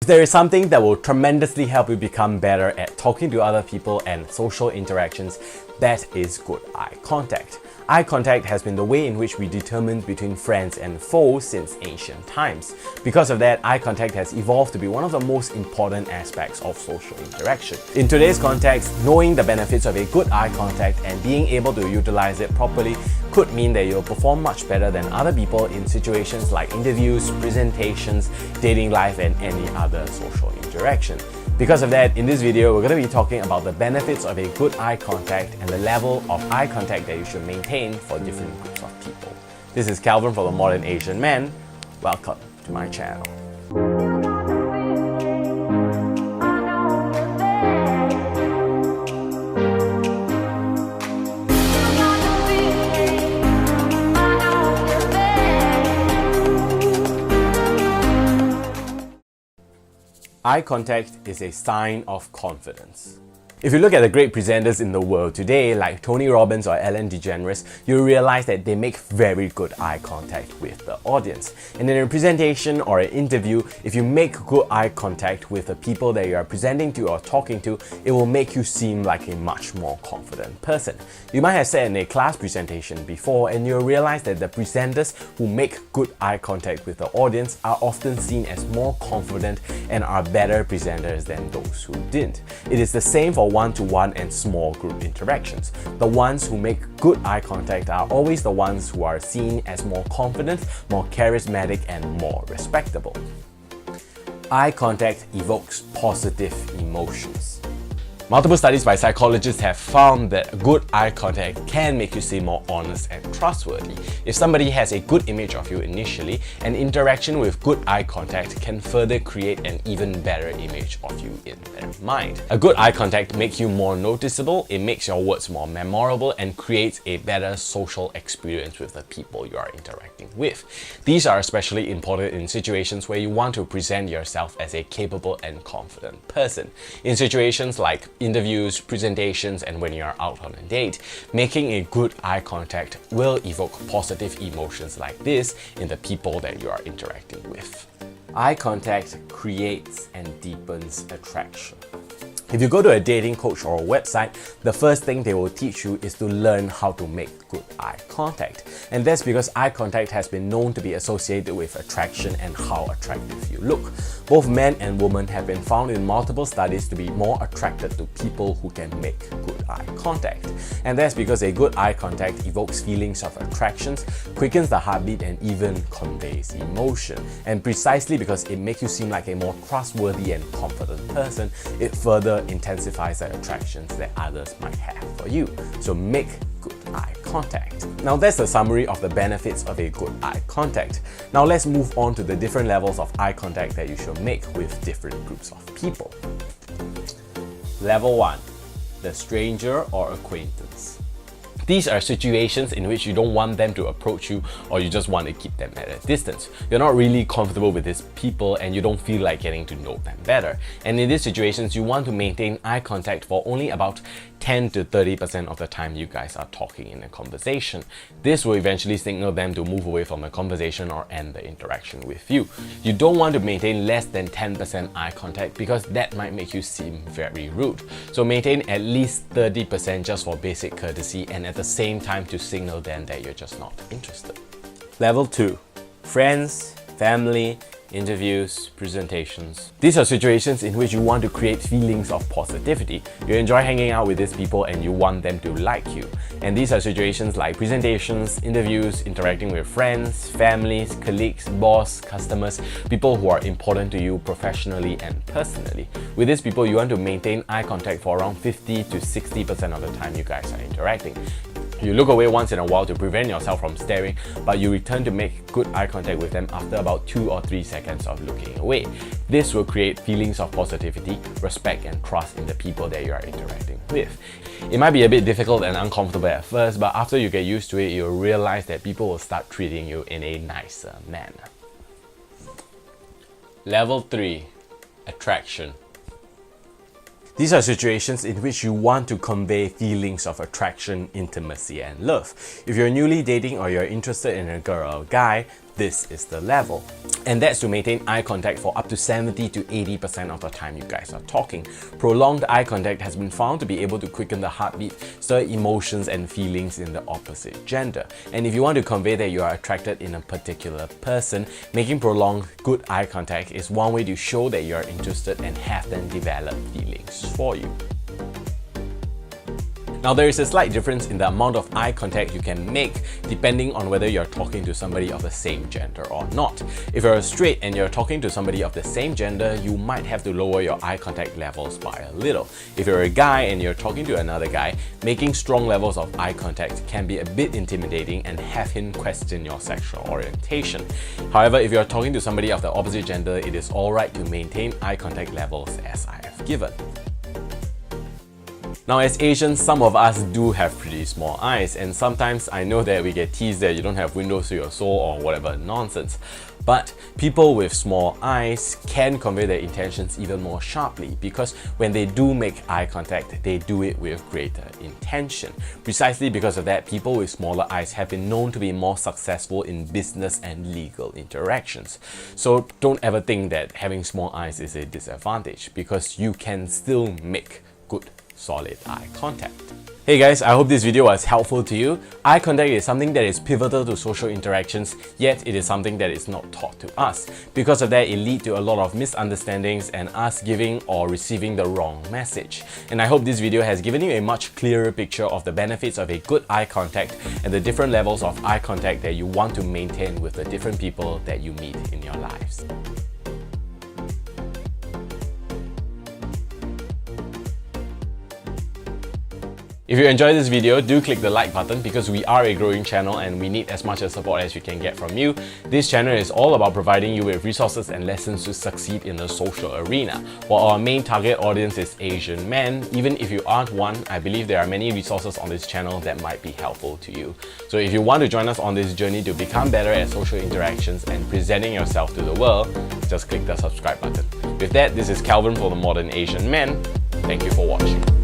If there is something that will tremendously help you become better at talking to other people and social interactions, that is good eye contact. Eye contact has been the way in which we determine between friends and foes since ancient times. Because of that, eye contact has evolved to be one of the most important aspects of social interaction. In today's context, knowing the benefits of a good eye contact and being able to utilize it properly could mean that you'll perform much better than other people in situations like interviews, presentations, dating life, and any other social interaction. Because of that, in this video, we're going to be talking about the benefits of a good eye contact and the level of eye contact that you should maintain for different groups of people. This is Calvin from the Modern Asian Man. Welcome to my channel. Eye contact is a sign of confidence. If you look at the great presenters in the world today, like Tony Robbins or Ellen DeGeneres, you'll realize that they make very good eye contact with the audience. And in a presentation or an interview, if you make good eye contact with the people that you are presenting to or talking to, it will make you seem like a much more confident person. You might have sat in a class presentation before and you'll realize that the presenters who make good eye contact with the audience are often seen as more confident and are better presenters than those who didn't. It is the same for one-to-one and small group interactions. The ones who make good eye contact are always the ones who are seen as more confident, more charismatic, and more respectable. Eye contact evokes positive emotions. Multiple studies by psychologists have found that good eye contact can make you seem more honest and trustworthy. If somebody has a good image of you initially, an interaction with good eye contact can further create an even better image of you in their mind. A good eye contact makes you more noticeable, it makes your words more memorable, and creates a better social experience with the people you are interacting with. These are especially important in situations where you want to present yourself as a capable and confident person. In situations like interviews, presentations, and when you're out on a date, making a good eye contact will evoke positive emotions like this in the people that you are interacting with. Eye contact creates and deepens attraction. If you go to a dating coach or a website, the first thing they will teach you is to learn how to make good eye contact. And that's because eye contact has been known to be associated with attraction and how attractive you look. Both men and women have been found in multiple studies to be more attracted to people who can make good eye contact. And that's because a good eye contact evokes feelings of attractions, quickens the heartbeat, and even conveys emotion. And precisely because it makes you seem like a more trustworthy and confident person, it further intensifies the attractions that others might have for you. So make good eye contact. Now that's the summary of the benefits of a good eye contact. Now let's move on to the different levels of eye contact that you should make with different groups of people. Level 1. The stranger or acquaintance. These are situations in which you don't want them to approach you or you just want to keep them at a distance. You're not really comfortable with these people and you don't feel like getting to know them better. And in these situations, you want to maintain eye contact for only about 10 to 30% of the time you guys are talking in a conversation. This will eventually signal them to move away from the conversation or end the interaction with you. You don't want to maintain less than 10% eye contact because that might make you seem very rude. So maintain at least 30% just for basic courtesy and at the same time to signal them that you're just not interested. Level 2. Friends, family, interviews, presentations. These are situations in which you want to create feelings of positivity. You enjoy hanging out with these people and you want them to like you. And these are situations like presentations, interviews, interacting with friends, families, colleagues, boss, customers, people who are important to you professionally and personally. With these people, you want to maintain eye contact for around 50 to 60% of the time you guys are interacting. You look away once in a while to prevent yourself from staring, but you return to make good eye contact with them after about 2 or 3 seconds of looking away. This will create feelings of positivity, respect, and trust in the people that you are interacting with. It might be a bit difficult and uncomfortable at first, but after you get used to it, you'll realize that people will start treating you in a nicer manner. Level 3. Attraction. These are situations in which you want to convey feelings of attraction, intimacy, and love. If you're newly dating or you're interested in a girl or a guy, this is the level. And that's to maintain eye contact for up to 70 to 80% of the time you guys are talking. Prolonged eye contact has been found to be able to quicken the heartbeat, stir emotions and feelings in the opposite gender. And if you want to convey that you are attracted in a particular person, making prolonged good eye contact is one way to show that you are interested and have them develop feelings for you. Now, there is a slight difference in the amount of eye contact you can make depending on whether you're talking to somebody of the same gender or not. If you're straight and you're talking to somebody of the same gender, you might have to lower your eye contact levels by a little. If you're a guy and you're talking to another guy, making strong levels of eye contact can be a bit intimidating and have him question your sexual orientation. However, if you're talking to somebody of the opposite gender, it is alright to maintain eye contact levels as I have given. Now, as Asians, some of us do have pretty small eyes, and sometimes I know that we get teased that you don't have windows to your soul or whatever nonsense. But people with small eyes can convey their intentions even more sharply, because when they do make eye contact, they do it with greater intention. Precisely because of that, people with smaller eyes have been known to be more successful in business and legal interactions. So don't ever think that having small eyes is a disadvantage, because you can still make good solid eye contact. Hey guys, I hope this video was helpful to you. Eye contact is something that is pivotal to social interactions, yet it is something that is not taught to us. Because of that, it leads to a lot of misunderstandings and us giving or receiving the wrong message. And I hope this video has given you a much clearer picture of the benefits of a good eye contact and the different levels of eye contact that you want to maintain with the different people that you meet in your lives. If you enjoyed this video, do click the like button because we are a growing channel and we need as much support as we can get from you. This channel is all about providing you with resources and lessons to succeed in the social arena. While our main target audience is Asian men, even if you aren't one, I believe there are many resources on this channel that might be helpful to you. So if you want to join us on this journey to become better at social interactions and presenting yourself to the world, just click the subscribe button. With that, this is Calvin for the Modern Asian Man. Thank you for watching.